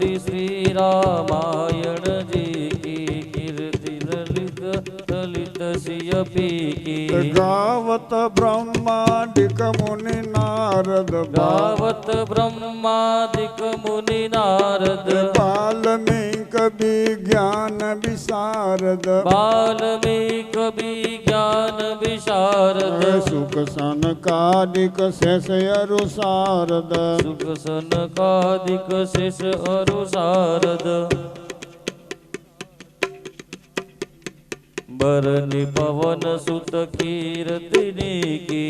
आरती श्री रामायण जी की कीर्ति ललित ललित सियपी की गावत ब्रह्मादिक मुनि नारद गावत ब्रह्मादिक मुनि नारद वाल्मीक विज्ञान विशारद वाल्मीक विज्ञान विशारद सुख सनकादिक शेष अरु शारद सुख सनकादिक शेष अरु शारद बरनि पवन सुत कीर्तिनी की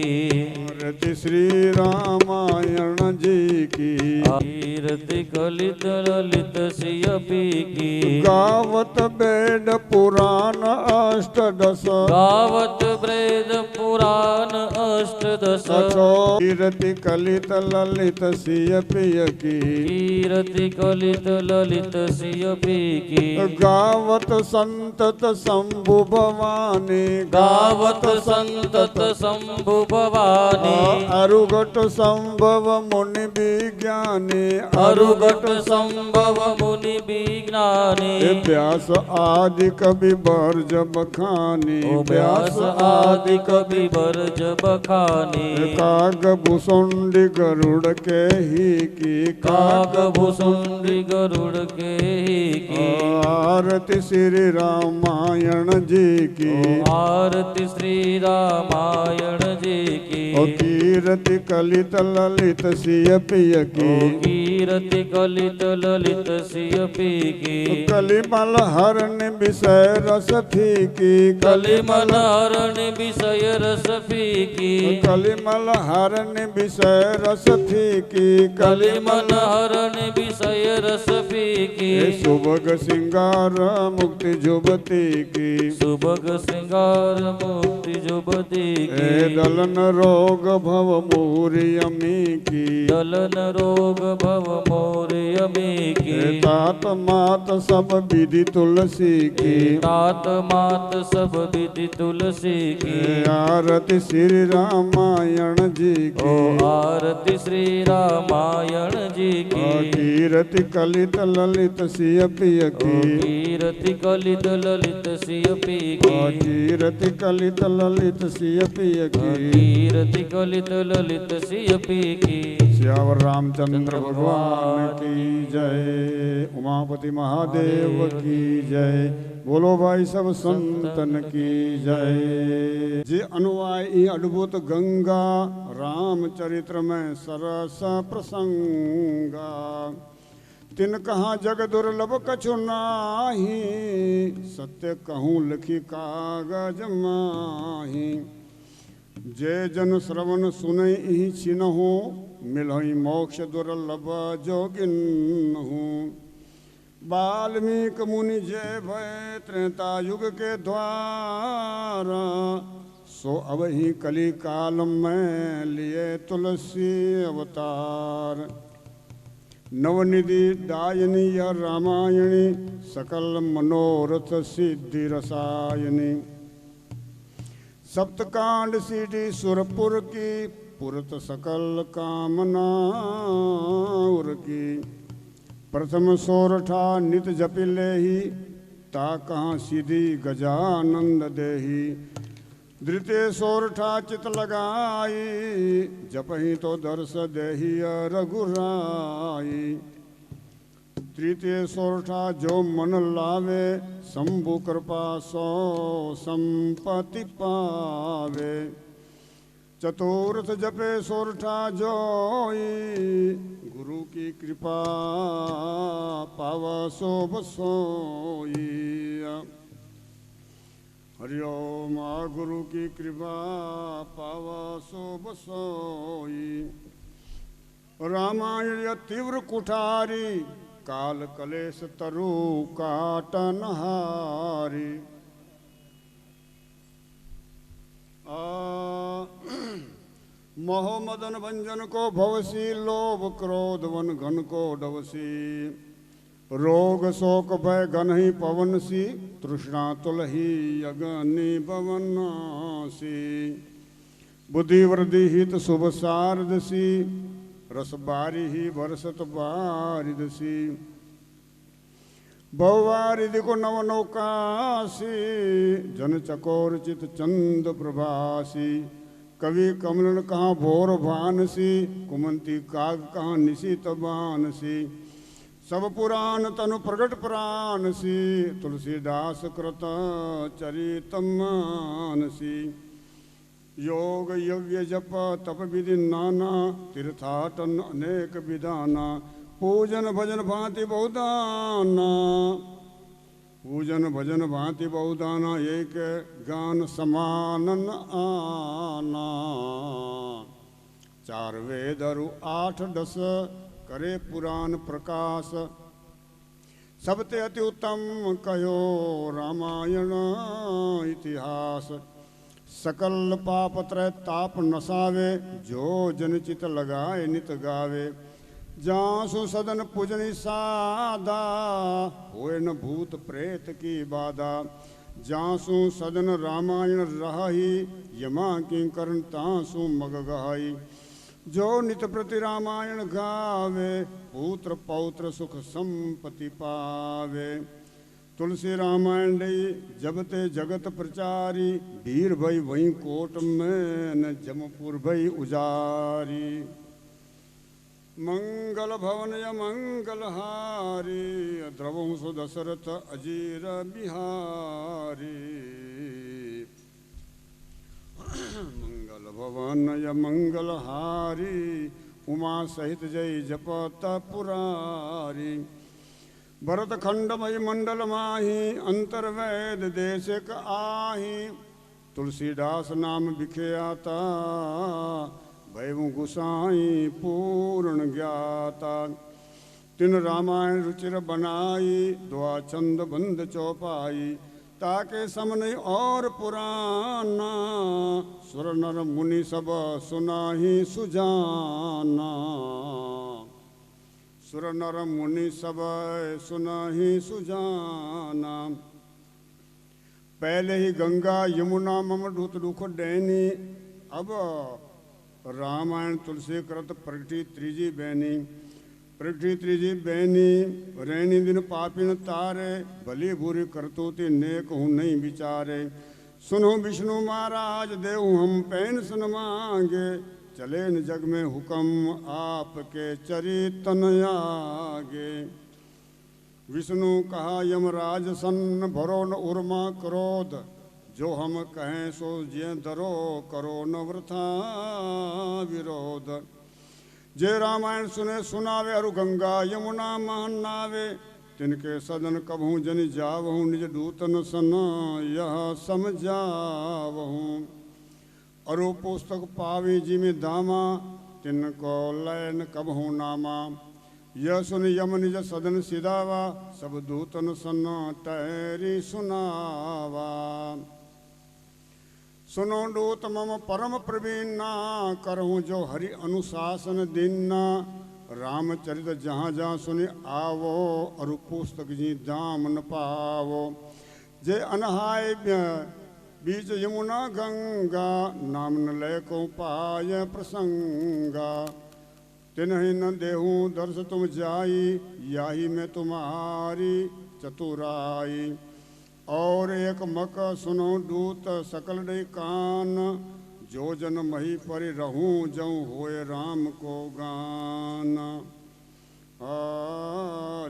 कीर्ति श्री रामायण जी की कीर्ति कलित ललित सियपी की गावत वेद पुराण अष्टदश गावत वेद पुराण अष्टदश कीर्ति कलित ललित सियपिय की कीर्ति कलित ललित सियपी की गावत संतत शंभु भवानी गावत संतत शंभु भवानी अरुगट संभव मुनि विज्ञानी अरुगट संभव मुनि विज्ञानी व्यास आदि कवि बर्ज बखानी व्यास आदि कवि बर्ज बखानी काग भुसुंडी गरुड़ के ही की काग भुसुंडी गरुड़ के ही की आरती श्री रामायण जी की आरती श्री रामायण जी की कीर्ति कलित ललित सियपिय की कीर्ति कलित ललित सियपी की कलिमल हरण विषय रस फीकी कलिमल हरण विषय रस फीकी कलिमल हरण विषय रस फीकी कलिमल हरण विषय रस फीकी सुभग सिंगार मुक्ति जुबती की सुभग श्रृंगार मुक्ति जुबती की दलन रोग भव मूर्यमी की दलन रोग भव मोर्यमी की तात मात सब विधि तुलसी की तात मात सब विधि तुलसी की आरती श्री रामायण जी की आरती श्री रामायण जी की कीर्ति कलित ललित सियपिय की कीर्ति कलित ललित सियपी की कीर्ति कलित ललित सियपिय की कीर्ति कलित ललित सियपी की श्यावर रामचंद्र भगवान की जय उमापति महादेव की जय बोलो भाई सब संतन की जय जे अनुवाय ई अद्भुत गंगा रामचरित्र में सरस प्रसंगा तिन कहा जग दुर्लभ कछु नाही सत्य कहूँ लिखी कागज माही जय जन श्रवण सुनई ही छिनहु मिलहि मोक्ष दुर्लभ जोगिन हूँ वाल्मीकि मुनि जय भय त्रेता युग के द्वारा सो अब ही कली काल में लिए तुलसी अवतार नवनिधि दायनी या रामायणी सकल मनोरथ सिद्धि रसायनी सप्तकांड सीढ़ी सुरपुर की पुरत सकल कामना उर की प्रथम सोरठा नित जपिले ही ता कहाँ सीधी गजानंद देही द्वितीय सोरठा चित लगाई जपही तो दर्श देही रघुराई तृतीय सोरठा जो मन लावे शंभु कृपा सो संपत्ति पावे चतुर्थ जपे सोरठा जोई गुरु की कृपा पाव शोभ सोई हरिओम गुरु की कृपा पाव शोभ सोई रामायण तीव्र कुठारी काल कलेश तरु काटनहारी मोह मदन भंजन को भवसी लोभ क्रोध वन घन को डवसी रोग शोक भय घन ही पवन सी तृष्णा तुलही अगनि भवनासी बुद्धि वृद्धि हित शुभ सारदसी रस बारी ही बरसत बारिदसी बहुवारी दिको नवनौकासी जन चकोर चित चंद प्रभासी कवि कमलन कहाँ भोर भानसी कुमंती काग कहाँ निशित बानसी सब पुराण तनु प्रगट प्राणसी तुलसीदास कृत चरित मानसी योग यज्ञ जप तप विधि नाना तीर्थाटन अनेक विधाना पूजन भजन भांति बहुदाना पूजन भजन भांति बहुदाना एक गान समानन आना चार वेदरु 8 10 करे पुराण प्रकाश सबते अति उत्तम कहो रामायण इतिहास सकल पाप त्रय ताप नसावे जो जन चित लगाए नित गावे जासु सदन पूजनी सादा होए न भूत प्रेत की बाधा जासु सदन रामायण रही यमा की करण तासु मग गहाई जो नित प्रति रामायण गावे पुत्र पौत्र सुख संपत्ति पावे तुलसी रामायण जबते जगत प्रचारी वीर भई वही कोट में न जमपुर भई उजारी मंगल भवन या मंगल हारी द्रवंश दशरथ अजीर बिहारी मंगल भवन या मंगल हारी उमा सहित जय जपत पुरारी भरत खंड मय मंडल माही अंतर्वेद देशिक आही तुलसीदास नाम बिख्याता भैव गुसाई पूर्ण ज्ञाता तिन रामायण रुचिर बनाई द्वा चंद बंद चौपाई ताके समन और पुराना सुर नर मुनि सब सुनाही सुजाना सुर नर मुनि सब सुनाही सुजाना पहले ही गंगा यमुना मम ढूत दुख डैनी अब रामायण तुलसी कृत प्रगटी त्रिजी बैनी प्रगटी त्रिजी बैनी रैनी दिन पापिन तारे भली बुरी करतूती नेक हूँ नहीं विचारे सुनो विष्णु महाराज देव हम पेंशन मांगे चले न जग में हुक्म आपके चरितन आगे विष्णु कहा यमराज सन्न भरो न उर्मा क्रोध जो हम कहें सो जे दरो करो न वृथा विरोध जे रामायण सुने सुनावे अरु गंगा यमुना महान नावे तिनके सदन कबहू जनि जावहूँ निज दूतन सन यह समझावहूँ अरु पुस्तक पावी जी में दामा तिनको लयन कबहू नामा यह सुन यम निज सदन सिदावा सब दूतन सन टहरी सुनावा सुनो दूत मम परम प्रवीणा करहूँ जो हरि अनुशासन दीना रामचरित जहाँ जहाँ सुनि आवो अरु पुस्तक जी दाम न पावो जे अनहाय बीच यमुना गंगा नाम न ले को पाय प्रसंगा तिन्हि न देहूँ दर्श तुम जाई याही में तुम्हारी चतुराई और एक मक सुनो दूत सकल डे कान जो जन मही पर रहूं जऊँ होए राम को गान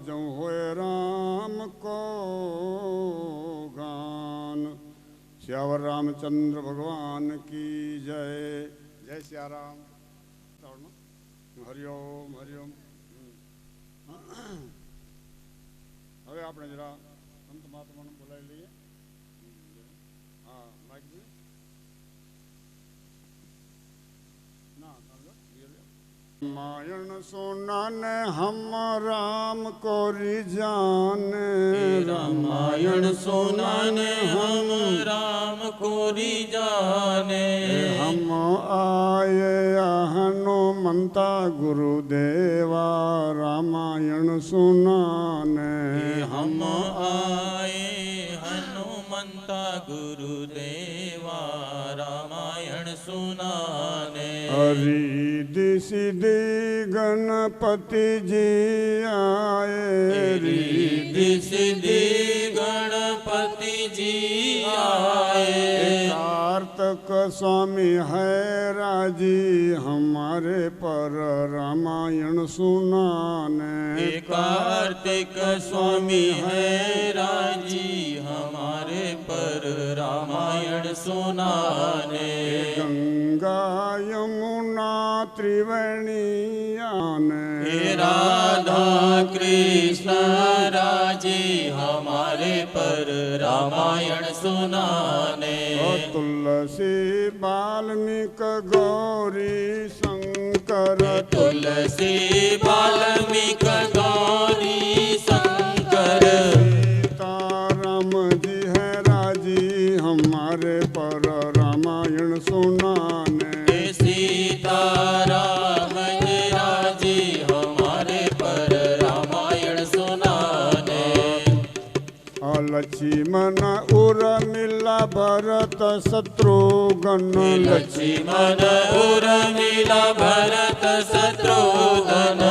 जऊँ होए राम को गान श्यावर रामचंद्र भगवान की जय जय सिया राम हरिओम हरिओम હવે આપણે જરા સંત મહાત્માને બોલાવી લઈએ હા માઇક जी ना रामायण सुनाने हम राम को रिजाने रामायण सुनाने हम राम को रिजाने हम आए हनुमंता गुरुदेवा रामायण सुनाने हम आए हनुमंता गुरुदेवा रामायण सुनाने रिद्धि सिद्धि गणपति जी आए रिद्धि सिद्धि स्वामी है राजी हमारे पर रामायण सुनाने। कार्तिक स्वामी है राजी हमारे पर रामायण सुनाने। गंगा यमुना त्रिवेणी आने। राधा कृष्ण राजी हमारे पर रामायण सुनाने। तुलसी वाल्मीकि गौरी शंकर। तुलसी वाल्मीकि गौरी शंकर। सीताराम जी है राजी हमारे पर रामायण सुनाने। सीताराम जी राजी हमारे पर रामायण सुनाने। लक्ष्मण उर्मिला भरत शत्रुघ्न। लक्ष्मण उर्मिला भरत शत्रुघ्न।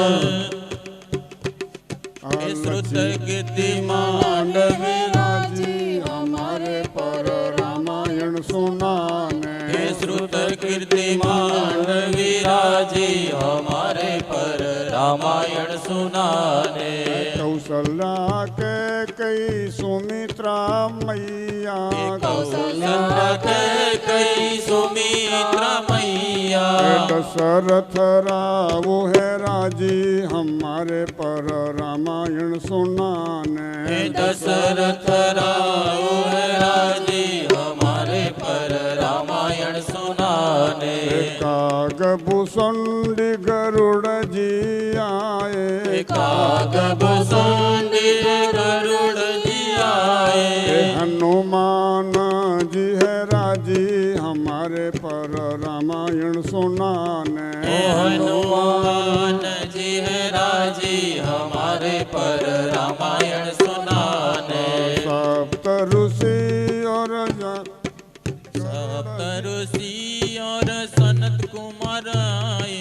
श्रुत कीर्ति मांडवी राजी हमारे पर रामायण सुनाने। श्रुत कीर्ति मांडवी राजी हमारे पर रामायण सुनाने। कौशल्या के कई सुमित्रा मैया। कौशल्या के कई सुमित्रा मैया। दशरथ राव है राजी हमारे पर रामायण सुनाने। दशरथ राव है राजी हमारे पर रामायण सुनाने। कागभूषुंडी गरुड़ जी आए। कागभूषुंडी गरुड़ जी आए। हनुमान जी है राजी हमारे पर रामायण सुनाने। हनुमान जी है राजी हमारे पर रामायण सुनाने। सप्त ऋषि और सप्त ऋषि और सनत कुमार आए।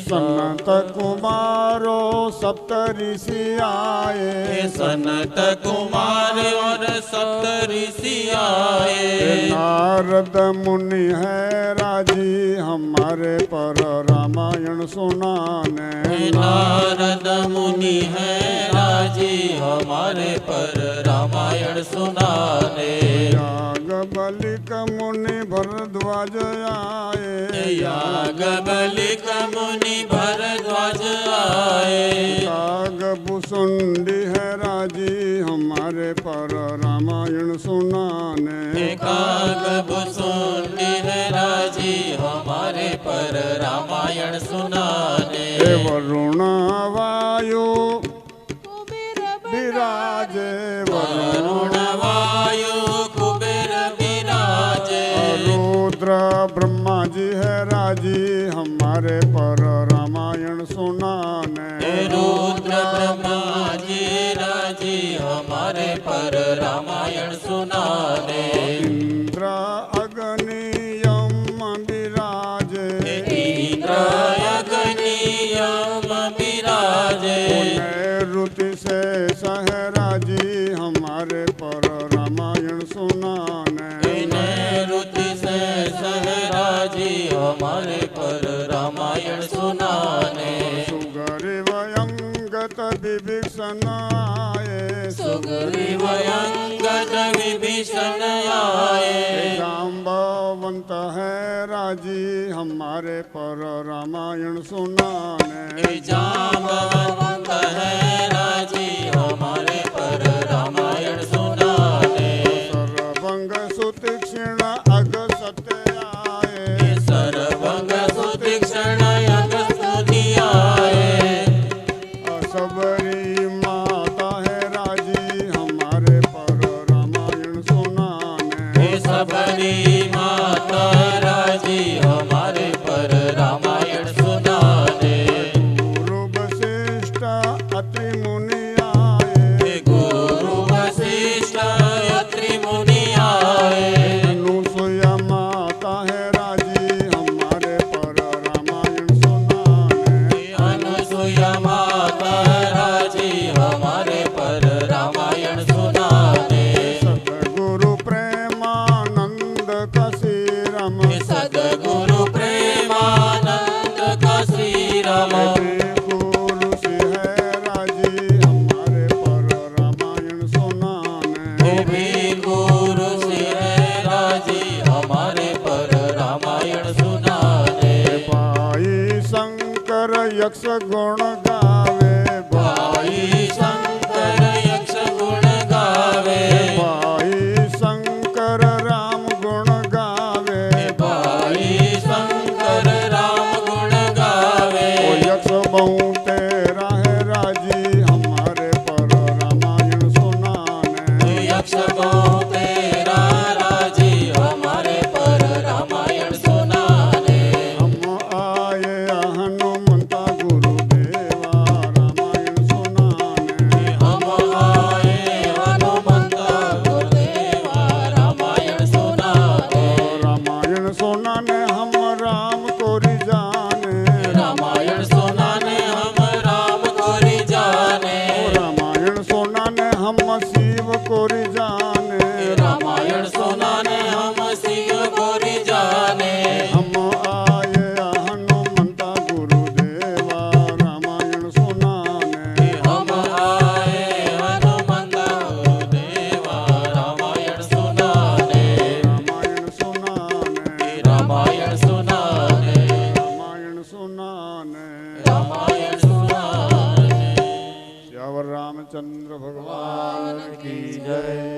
सनत कुमारो सप्त ऋषि आए। सनत कुमार और सप्त ऋषि आए। नारद मुनि है राजी हमारे पर रामायण सुनाने। नारद मुनि है राजी हमारे पर रामायण सुनाने। याज्ञवल्क्य मुनि भरद्वाज आए। याज्ञवल्क्य मुनि भरद्वाज आए। कागभूषुंडी है राजी हमारे पर रामायण सुनाने। कागभूषुंडी है राजी हमारे पर रामायण सुनाने। वरुण वायु विराजे। वरुण वायु कुबेर विराजे। रुद्र ब्रह्मा जी है राजी हमारे पर रामायण सुनाने। रुद्र ब्रह्मा जी राजी हमारे पर रामायण सुनाने। इंद्र अग्नि यम विराजे। इंद्र अग्नि यम विराजे। ऋतु से सहराजी हमारे पर रामायण सुनाने। ऋतु से सहराजी हमारे पर रामायण सुनाने। सुग्रीव अंगद विभीषण आए। सुग्रीव अंगद विभीषण आए। जाम्बवंत है राजी हमारे पर रामायण सुनाने। जाम्बवंत है राजी हमारे पर रामायण सुनाने। सर्वंग सुतीक्ष्ण अग सत्य आए। सर्वंग सुतीक्ष्ण अग स्तुति आए। सबरी माता है राजी हमारे पर रामायण सुनाने। सबरी माता राजी हमारे पर रामायण सुनाने। गुरु वशिष्ठ अत्रि मुनि यक्ष गुण गावे भाई शंकर यक्ष गुण गावे भाई शंकर राम गुण गावे भाई शंकर राम गुण गावे ओ यक्ष बहु तेरा है राजी हमारे पर रामायण सुनाने यक्ष